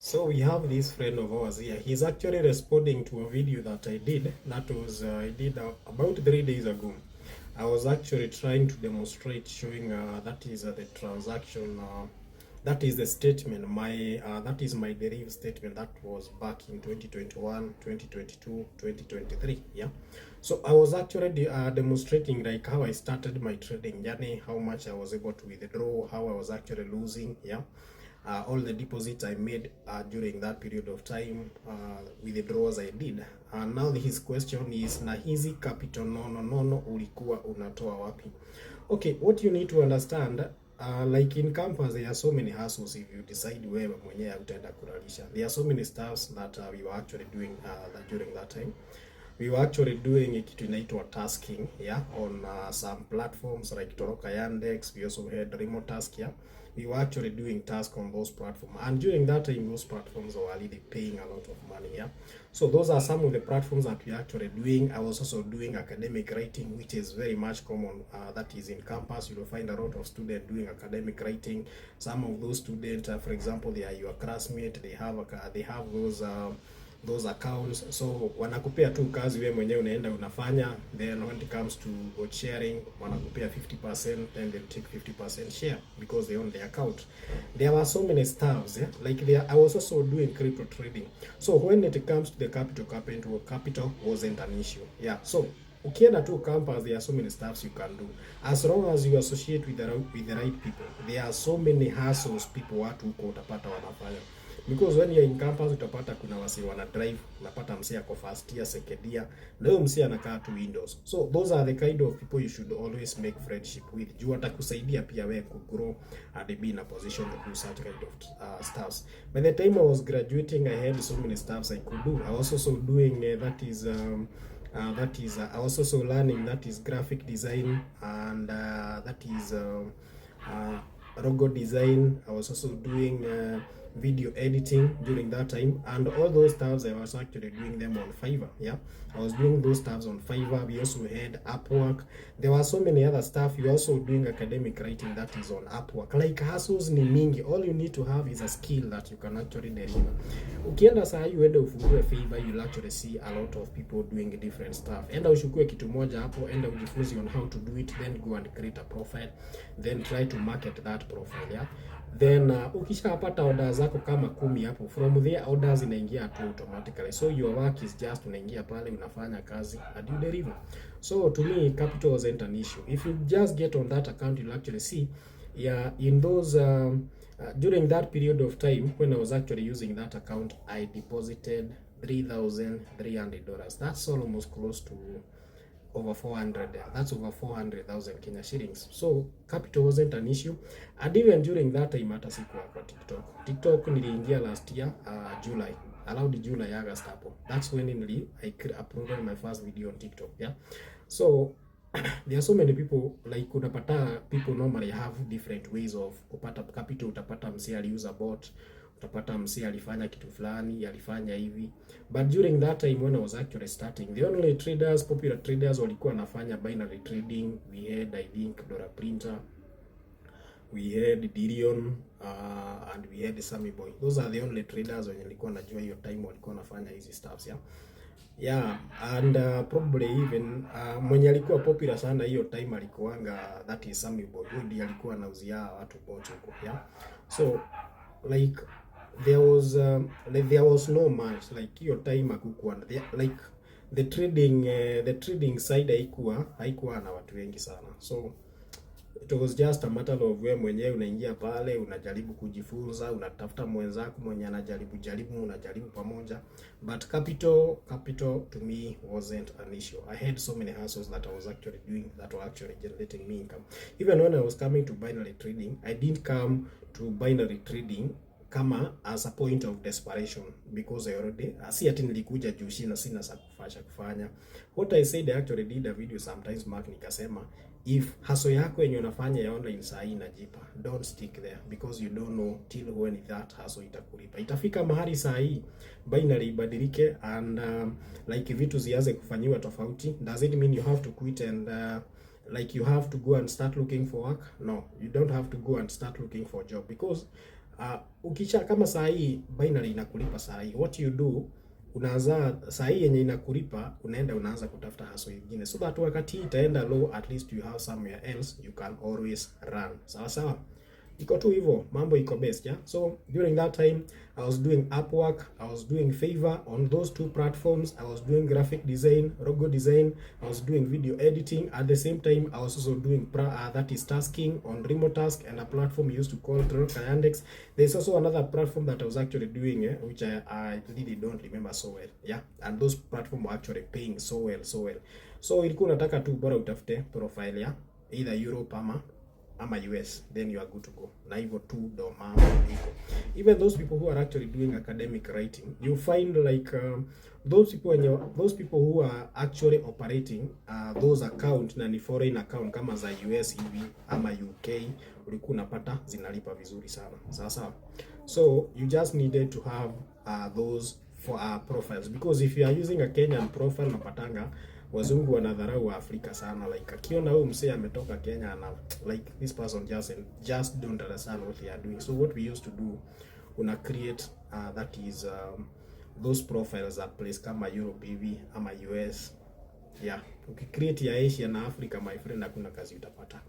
So we have this friend of ours here. He's actually responding to a video that I did. I did about 3 days ago. I was actually trying to demonstrate, showing that is the transaction. That is the statement. That is my Deriv statement that was back in 2021, 2022, 2023. Yeah. So I was actually demonstrating like how I started my trading journey, how much I was able to withdraw, how I was actually losing. Yeah, all the deposits I made during that period of time, with the draws I did. And now his question is, na hizi capital nono ulikuwa unatoa wapi? Okay, what you need to understand, like in campus there are so many hustles. If you decide wewe mwenyewe utaenda kulalisha, there are so many stuffs that we were actually doing during that time. We were actually doing kitu inaitwa tasking, yeah, on some platforms like Toroka Yandex. We also had remote task, yeah. We were actually doing tasks on those platforms, and during that time those platforms were really paying a lot of money, yeah. So those are some of the platforms that we are actually doing. I was also doing academic writing, which is very much common. That is in campus. You will find a lot of students doing academic writing. Some of those students, for example, they are your classmates. They have those accounts, so wanakupea tu kazi, wewe mwenyewe unaenda unafanya, then when it comes to sharing wanakupea 50% and they take 50% share because they own the account. There were so many stuffs, yeah? Like I was also doing crypto trading. So when it comes to the capital wasn't an issue, yeah. So ukienda tu campus, there are so many stuffs you can do as long as you associate with the right people. There are so many hustles people watu huko utapata wanafanya, because when you're in campus utapata kuna wasi wana drive, unapata msee ako first year, second year, na huyo msee anakaa tu Windows. So those are the kind of people you should always make friendship with. Juu atakusaidia pia wewe ku grow and be in a position to do such kind of stuffs. By the time I was graduating, I had so many stuffs I could do. I was also doing I was also learning that is graphic design, and that is logo design. I was also doing video editing during that time, and all those stuffs I was actually doing them on Fiverr. Yeah, I was doing those stuffs on Fiverr. We also had Upwork. There were so many other stuff. You also doing academic writing that is on Upwork. Like hustles ni mingi. All you need to have is a skill that you can actually deliver. Ukienda saa hii uende ufungue Fiverr, you'll actually see a lot of people doing different stuff. Enda ushukue kitu moja hapo, enda ujifunze on how to do it, then go and create a profile, then try to market that profile, yeah. Then ukishapata orders zako kama 10 hapo, from there orders inaingia tu automatically. So your work is just unaingia pale, unafanya kazi and you deliver. So to me, capital wasn't an issue. If you just get on that account, you'll actually see, yeah, in those during that period of time when I was actually using that account, I deposited $3,300. That's almost close to over 400. That's over 400,000 Kenya shillings. So capital wasn't an issue, and even during that time hata sikuwa kwa TikTok niliingia last year July, around July August hapo. That's when I uploaded my first video on TikTok, yeah. So there are so many people, like unapata people normally have different ways of kupata capital. Utapata msee aliuza bot, utapata msee alifanya kitu fulani, alifanya hivi. But during that time when I was actually starting, the only popular traders walikuwa wanafanya binary trading. We had, I think, Dora Printer, we had Dirion, and we had Sammy Boy. Those are the only traders wenye nilikuwa najua hiyo time walikuwa wanafanya hizi stuffs, yeah. Yeah, and probably even mwenye alikuwa popular sana hiyo time alikuanga, that is Sammy Boy. Ndiye alikuwa anauzia watu bot huko, yeah. So like there was no much like hiyo time hakukuwa like the trading side haikuwa na watu wengi sana. So it was just a matter of wewe mwenyewe unaingia pale, unajaribu kujifunza, unatafuta mwenzako mwenye anajaribu, unajaribu pamoja. But capital to me wasn't an issue. I had so many hustles that I was actually doing that were actually generating me income. Even when I was coming to binary trading, I didn't come to binary trading kama as a point of desperation, because I already si ati nilikuja juu sina kufanya. What I said, I actually did a video sometimes back, nikasema if hustle yako yenye unafanya ya online saa inajipa, don't stick there, because you don't know till when that hustle itakulipa. Itafika mahali saa hii binary ibadilike and like vitu zianze kufanyiwa tofauti. Does it mean you have to quit and like you have to go and start looking for work? No, you don't have to go and start looking for a job, because Ukisha kama saa hii binary inakulipa saa hii, what you do, unaanza saa hii yenye inakulipa, unaanza kutafuta hustle nyingine, so that wakati itaenda low, at least you have somewhere else you can always run. Sawa sawa, iko tu hivyo, mambo iko best, yeah. So during that time I was doing Upwork, I was doing Favor. On those two platforms I was doing graphic design, logo design, I was doing video editing. At the same time I was also doing that is tasking on remote task and a platform used to call Yandex. There's also another platform that I was actually doing, which I really don't remember so well, yeah. And those platforms were actually paying so well. So ilikuwa nataka tu bora utafute profile ya either Europe ama US, then you are good to go. Na hivyo tu ndo mambo iko. Even those people who are actually doing academic writing, you find like those people who are actually operating those account na ni foreign account kama za US hivi ama UK, ulikuwa unapata zinalipa vizuri sana. Sawa. So you just needed to have those for profiles, because if you are using a Kenyan profile, napatanga wazungu wanadharau wa Afrika sana, like akiona huyu msee ametoka Kenya na like this person just don't understand what they are doing. So what we used to do, una create that is those profiles at place kama Europe hivi ama US, yeah. Ukicreate ya Asia na Africa, my friend, hakuna kazi utapata.